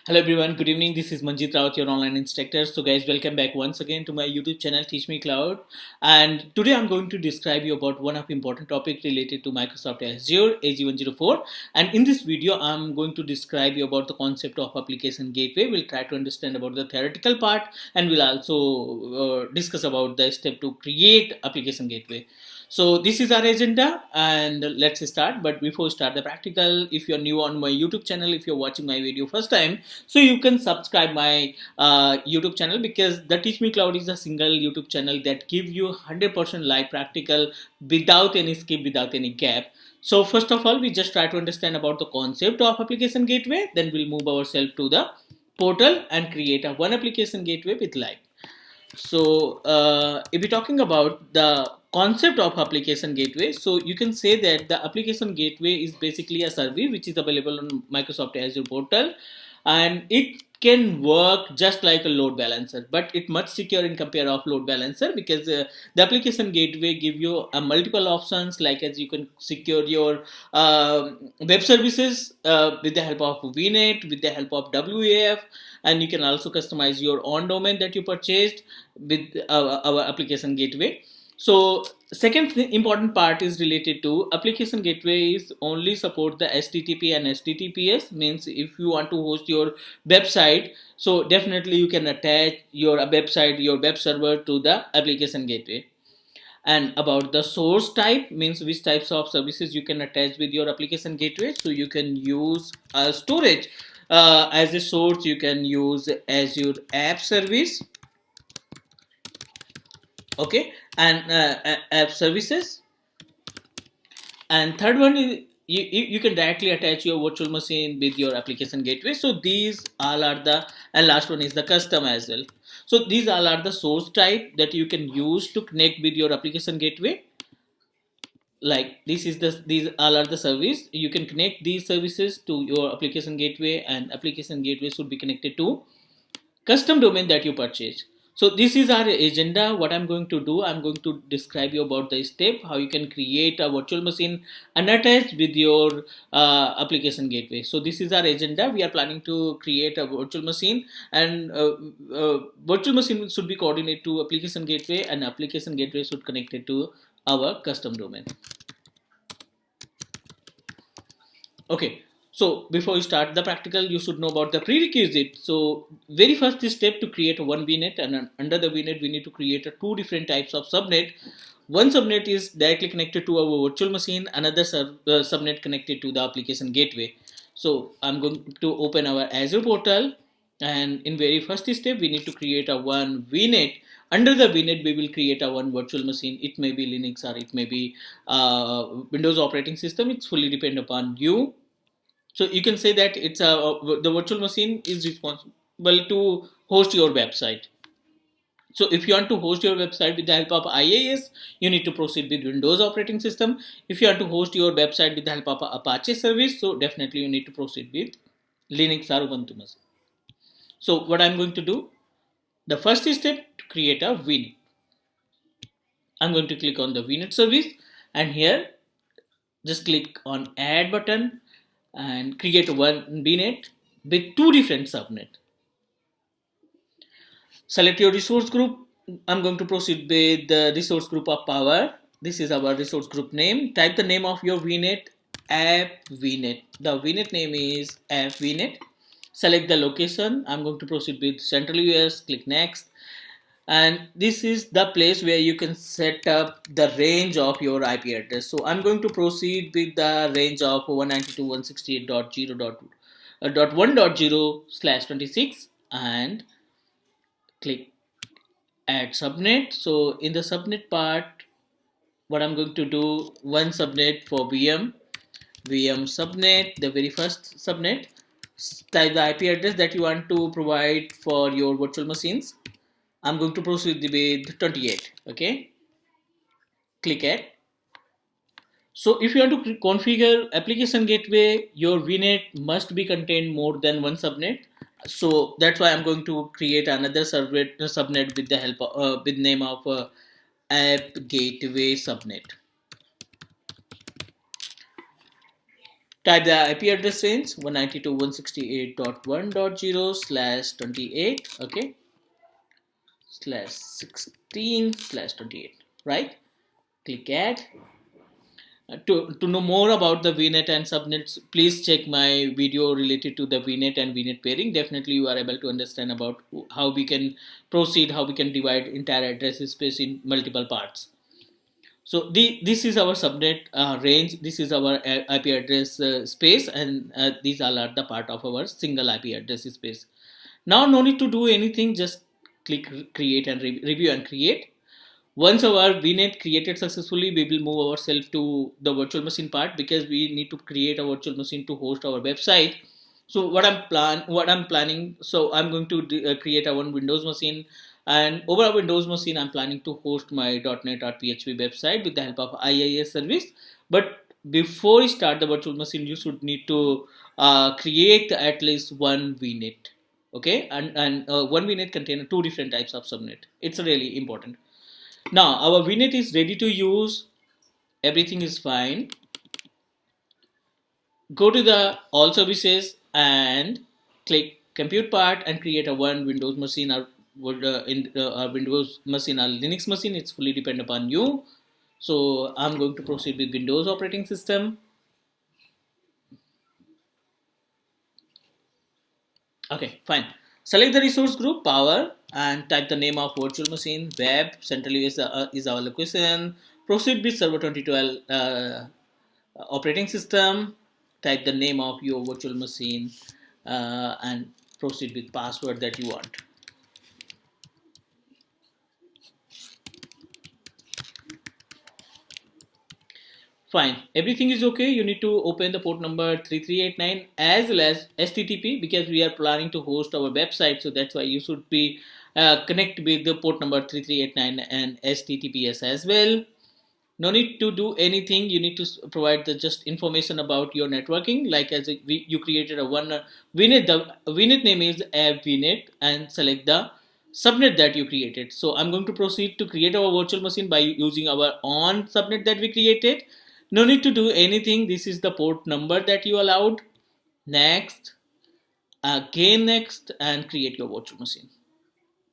Hello everyone, good evening. This is Manjit Raut, your online instructor. So guys, welcome back once again to my YouTube channel Teach Me Cloud. And today I'm going to describe you about one of important topic related to Microsoft Azure AG104. And in this video, I'm going to describe you about the concept of application gateway. We'll try to understand about the theoretical part, and we'll also discuss about the step to create application gateway. So this is our agenda, and let's start. But before we start the practical, if you're new on my YouTube channel, if you're watching my video first time, so you can subscribe my YouTube channel, because the Teach Me Cloud is a single YouTube channel that give you 100% live practical without any skip, without any gap. So first of all, we just try to understand about the concept of application gateway. Then we'll move ourselves to the portal and create a one application gateway with live. So if we're talking about the concept of application gateway, so you can say that the application gateway is basically a service which is available on Microsoft Azure portal, and it can work just like a load balancer, but it much secure in compare of load balancer, because the application gateway give you multiple options, like as you can secure your web services with the help of VNet, with the help of WAF, and you can also customize your own domain that you purchased with our application gateway. So second important part is related to application gateway is only support the HTTP and HTTPS, means if you want to host your website, so definitely you can attach your website, your web server to the application gateway. And about the source type, means which types of services you can attach with your application gateway. So you can use storage as a source. You can use Azure App Service, okay, and app services. And third one is you can directly attach your virtual machine with your application gateway. So these all are the, and last one is the custom as well. So these all are the source type that you can use to connect with your application gateway. Like this is the, these all are the service you can connect these services to your application gateway, and application gateway should be connected to custom domain that you purchase. So this is our agenda. What I'm going to do, I'm going to describe you about the step how you can create a virtual machine unattached with your application gateway. So this is our agenda. We are planning to create a virtual machine, and virtual machine should be coordinated to application gateway, and application gateway should connect it to our custom domain. Okay, so before you start the practical, you should know about the prerequisite. So very first step to create a one VNet, and under the VNet we need to create a two different types of subnet. One subnet is directly connected to our virtual machine, another subnet connected to the application gateway. So I'm going to open our Azure portal, and in very first step we need to create a one VNet. Under the VNet we will create a one virtual machine. It may be Linux or it may be Windows operating system. It's fully depend upon you. So you can say that it's the virtual machine is responsible to host your website. So if you want to host your website with the help of IaaS, you need to proceed with Windows operating system. If you want to host your website with the help of Apache service, so definitely you need to proceed with Linux or Ubuntu machine. So what I'm going to do, the first step to create a VNet. I'm going to click on the VNet service, and here just click on add button and create one VNet with two different subnet. Select your resource group. I'm going to proceed with the resource group of power. This is our resource group name. Type the name of your VNet, app VNet. The VNet name is app VNet. Select the location. I'm going to proceed with Central US. Click next. And this is the place where you can set up the range of your IP address. So I'm going to proceed with the range of 192.168.0.1.0/26 and click add subnet. So in the subnet part, what I'm going to do, one subnet for VM subnet, the very first subnet. Type the IP address that you want to provide for your virtual machines. I'm going to proceed with 28. Okay, click add. So if you want to configure application gateway, your VNet must be contain more than one subnet. So that's why I'm going to create another subnet with the help of, with name of app gateway subnet. Type the IP address range 192.168.1.0/28, okay, /16/28, right? Click add. To know more about the VNet and subnets, please check my video related to the VNet and VNet pairing. Definitely you are able to understand about how we can proceed, how we can divide entire address space in multiple parts. So this is our subnet range, this is our IP address space, and these all are the part of our single IP address space. Now no need to do anything, just click create and review and create. Once our VNet created successfully, we will move ourselves to the virtual machine part, because we need to create a virtual machine to host our website. So what I'm planning, so I'm going to create a one Windows machine, and over a Windows machine I'm planning to host my .NET or PHP website with the help of IIS service. But before you start the virtual machine, you should need to create at least one VNet. Okay, and one VNet contains two different types of subnet. It's really important. Now our VNet is ready to use, everything is fine. Go to the all services and click compute part and create a one Windows machine, or in Windows machine or Linux machine. It's fully depend upon you. So I'm going to proceed with Windows operating system. Okay, fine. Select the resource group power and type the name of virtual machine. Web central US is our location. Proceed with server 2012 operating system. Type the name of your virtual machine and proceed with password that you want. Fine, everything is okay. You need to open the port number 3389 as well as HTTP, because we are planning to host our website. So that's why you should be connect with the port number 3389 and HTTPS as well. No need to do anything. You need to provide the just information about your networking, like as you created a one VNet. The VNet name is VNet, and select the subnet that you created. So I'm going to proceed to create our virtual machine by using our on subnet that we created. No need to do anything. This is the port number that you allowed. Next, again next, and create your virtual machine.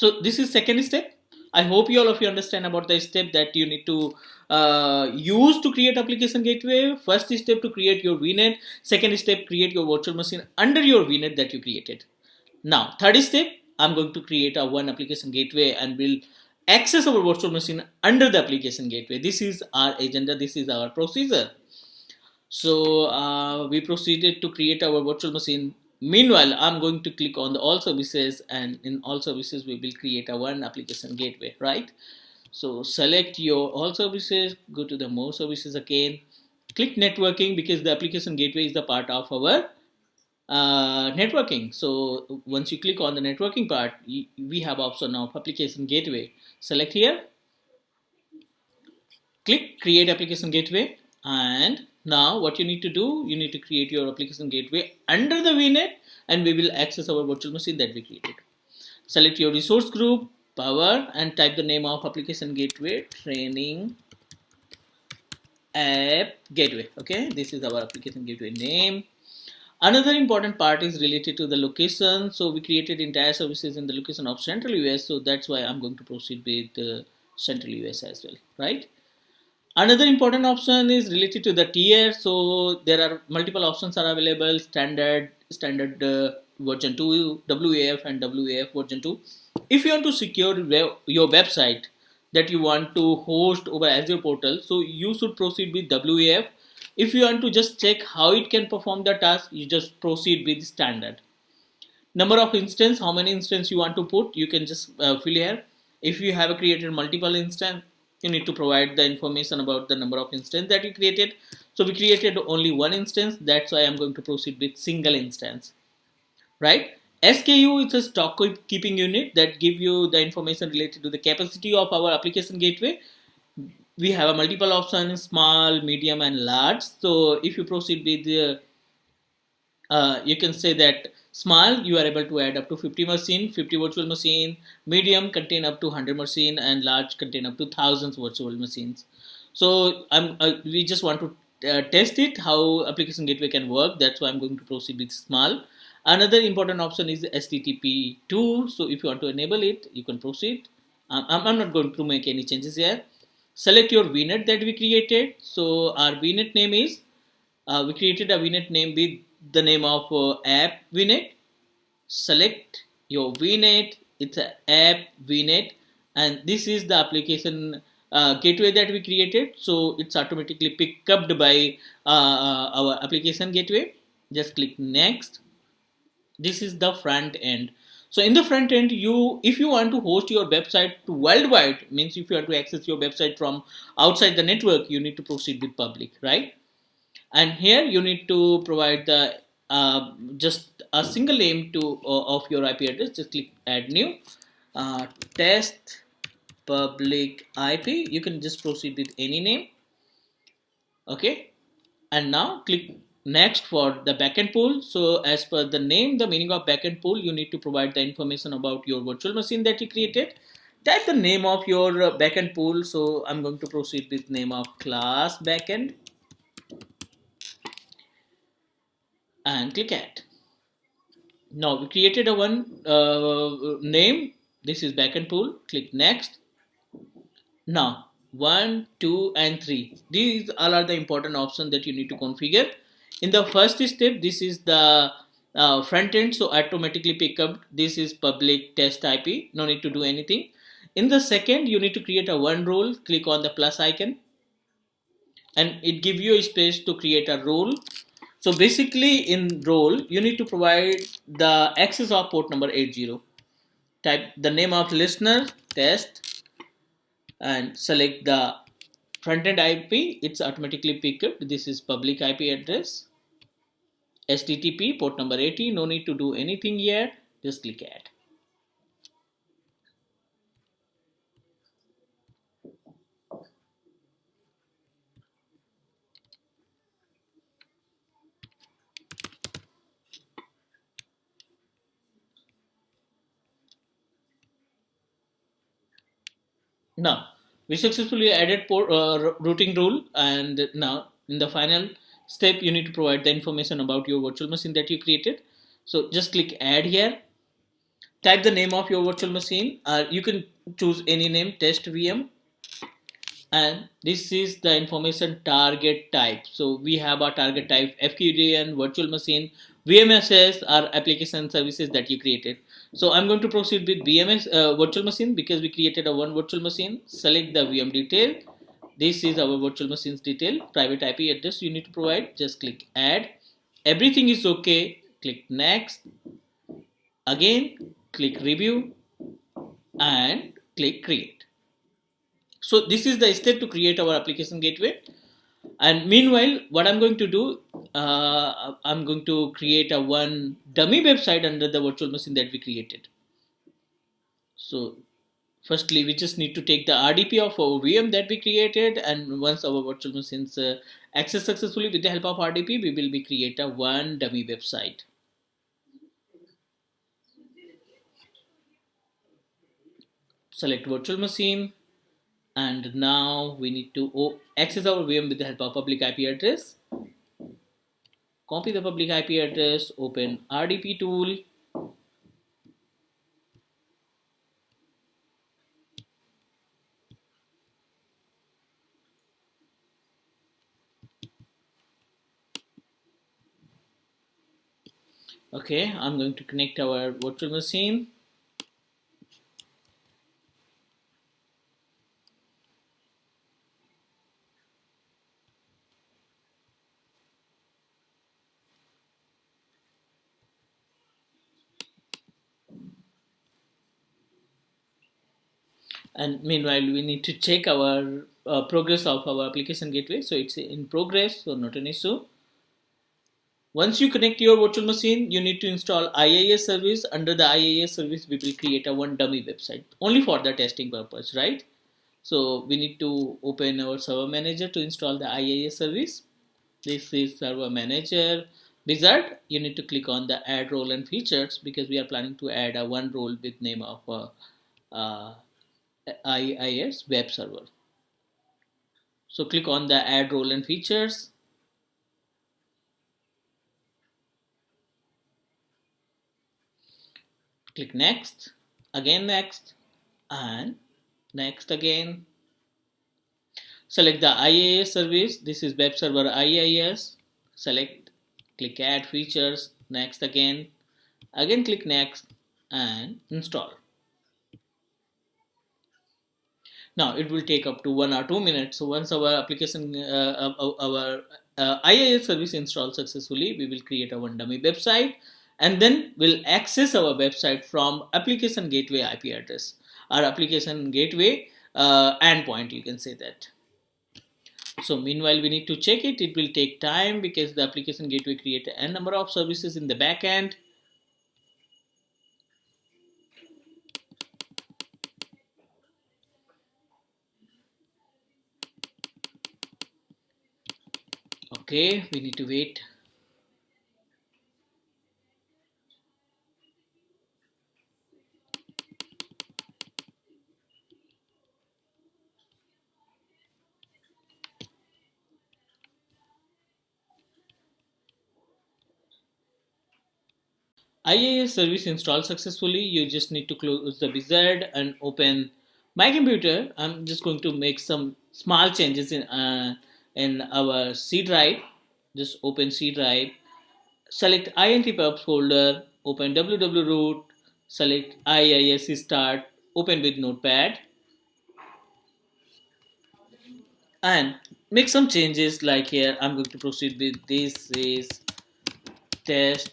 So this is second step. I hope you all of you understand about the step that you need to use to create application gateway. First step to create your VNet. Second step, create your virtual machine under your VNet that you created. Now third step, I'm going to create a one application gateway and will access our virtual machine under the application gateway. This is our agenda. This is our procedure. So we proceeded to create our virtual machine. Meanwhile, I'm going to click on the all services, and in all services we will create a one application gateway, right? So select your all services, go to the more services again, click networking, because the application gateway is the part of our networking. So once you click on the networking part, we have option of application gateway. Select here, click create application gateway, and now what you need to do, you need to create your application gateway under the VNet, and we will access our virtual machine that we created. Select your resource group power and type the name of application gateway training app gateway. Okay, this is our application gateway name. Another important part is related to the location. So we created entire services in the location of Central US, so that's why I'm going to proceed with Central US as well, right? Another important option is related to the tier. So there are multiple options are available: standard version 2, WAF, and WAF version 2. If you want to secure your website that you want to host over Azure portal, so you should proceed with WAF. If you want to just check how it can perform the task, you just proceed with standard. Number of instance, how many instance you want to put, you can just fill here. If you have created multiple instance, you need to provide the information about the number of instance that you created. So we created only one instance, that's why I'm going to proceed with single instance, right? SKU is a stock keeping unit that give you the information related to the capacity of our application gateway. We have a multiple options: small, medium, and large. So if you proceed with the you can say that small, you are able to add up to 50 machine, 50 virtual machine. Medium contain up to 100 machine, and large contain up to thousands virtual machines. So we just want to test it how application gateway can work. That's why I'm going to proceed with small. Another important option is HTTP2. So if you want to enable it, you can proceed. I'm not going to make any changes here. Select your VNet that we created. So our VNet name is, we created a VNet name with the name of app VNet. Select your VNet. It's an app VNet, and this is the application gateway that we created. So it's automatically picked up by our application gateway. Just click next. This is the front end. So in the front end, you if you want to host your website to worldwide, means if you want to access your website from outside the network, you need to proceed with public, right? And here you need to provide the just a single name to of your IP address. Just click add new, test public IP. You can just proceed with any name. Okay, and now click next for the backend pool. So as per the name, the meaning of backend pool, you need to provide the information about your virtual machine that you created. Type the name of your backend pool. So I'm going to proceed with name of class backend and click add. Now we created a one name. This is backend pool. Click next. Now 1, 2 and 3, these all are the important options that you need to configure. In the first step, this is the front end, so automatically pick up this is public test IP, no need to do anything. In the second, you need to create a one role. Click on the plus icon and it give you a space to create a role. So basically in role, you need to provide the access of port number 80. Type the name of listener test and select the front-end IP. It's automatically picked up. This is public IP address. HTTP port number 80. No need to do anything yet. Just click add. Now we successfully added port, routing rule, and now in the final step you need to provide the information about your virtual machine that you created. So just click add here. Type the name of your virtual machine. You can choose any name, test VM, and this is the information target type. So we have our target type FQDN, virtual machine, VMSS are application services that you created. So I'm going to proceed with VMS virtual machine because we created a one virtual machine. Select the VM detail. This is our virtual machine's detail, private IP address you need to provide. Just click add. Everything is okay. Click next. Again, click review and click create. So this is the step to create our application gateway. And meanwhile, what I'm going to do, I'm going to create a one dummy website under the virtual machine that we created. So firstly, we just need to take the RDP of our VM that we created, and once our virtual machines access successfully with the help of RDP, we will be create a one dummy website. Select virtual machine, and now we need to access our VM with the help of public IP address. Copy the public IP address, open RDP tool. Okay, I'm going to connect our virtual machine. And meanwhile, we need to check our progress of our application gateway. So it's in progress, so not an issue. Once you connect your virtual machine, you need to install IIS service. Under the IIS service, we will create a one dummy website only for the testing purpose, right? So we need to open our server manager to install the IIS service. This is server manager wizard. You need to click on the add role and features because we are planning to add a one role with name of IIS web server. So click on the add role and features. Click next, again next, and next again. Select the IaaS service. This is web server IaaS. Select, click add features, next again click next and install. Now it will take up to 1 or 2 minutes. So once our application, our IaaS service installed successfully, we will create a one dummy website, and then we'll access our website from application gateway IP address, or application gateway endpoint, you can say that. So meanwhile, we need to check it. It will take time because the application gateway create a number of services in the back end. Okay, we need to wait. IaaS service installed successfully. You just need to close the wizard and open my computer. I'm just going to make some small changes in our C drive. Just open C drive. Select intpub folder. Open www root. Select IISC start. Open with Notepad and make some changes. Like here, I'm going to proceed with this is test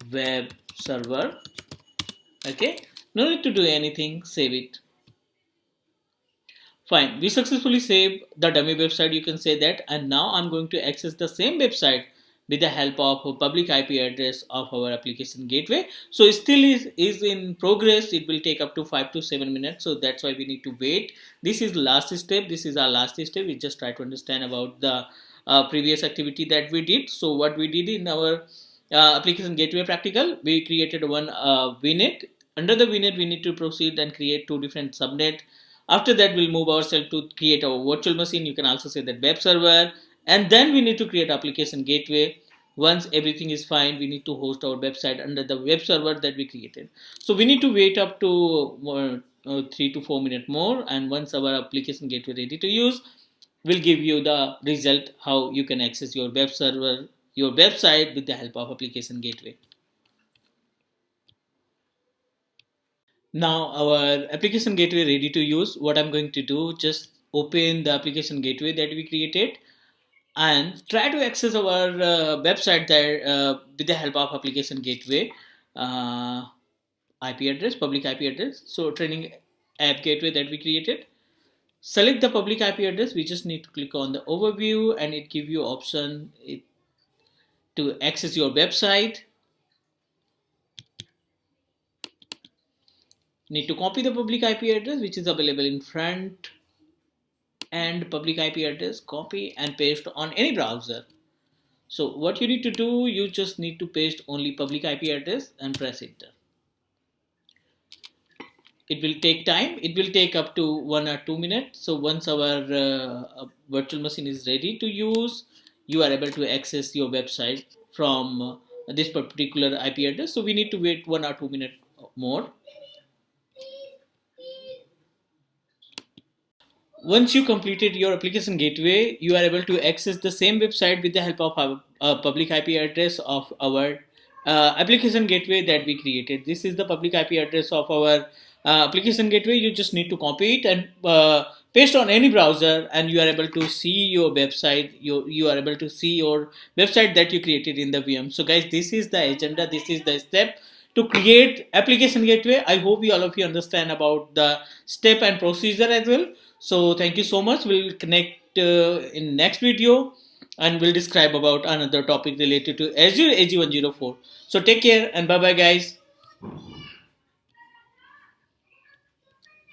web server. Okay, no need to do anything, save it. Fine, we successfully saved the dummy website, you can say that, and now I'm going to access the same website with the help of a public IP address of our application gateway. So it still is in progress. It will take up to 5 to 7 minutes. So that's why we need to wait. This is last step. This is our last step. We just try to understand about the previous activity that we did. So what we did in our application gateway practical, we created one VNet. Under the VNet, we need to proceed and create two different subnet. After that, we'll move ourselves to create our virtual machine. You can also say that web server, and then we need to create application gateway. Once everything is fine, we need to host our website under the web server that we created. So we need to wait up to 3 to 4 minutes more, and once our application gateway ready to use, we'll give you the result how you can access your web server, your website with the help of application gateway. Now our application gateway ready to use. What I'm going to do, just open the application gateway that we created and try to access our website there with the help of application gateway uh, IP address, public IP address. So training app gateway that we created. Select the public IP address. We just need to click on the overview and it give you option to access your website. Need to copy the public IP address which is available in front and public IP address, copy and paste on any browser. So what you need to do, you just need to paste only public IP address and press enter. It will take time. It will take up to 1 or 2 minutes. So once our virtual machine is ready to use, you are able to access your website from this particular IP address. So we need to wait 1 or 2 minutes more. Once you completed your application gateway, you are able to access the same website with the help of our public IP address of our application gateway that we created. This is the public IP address of our application gateway. You just need to copy it and paste on any browser, and you are able to see your website. You are able to see your website that you created in the VM. So guys, this is the agenda. This is the step to create application gateway. I hope you all of you understand about the step and procedure as well. So thank you so much. We'll connect in next video and we'll describe about another topic related to Azure AG104. So take care and bye bye guys.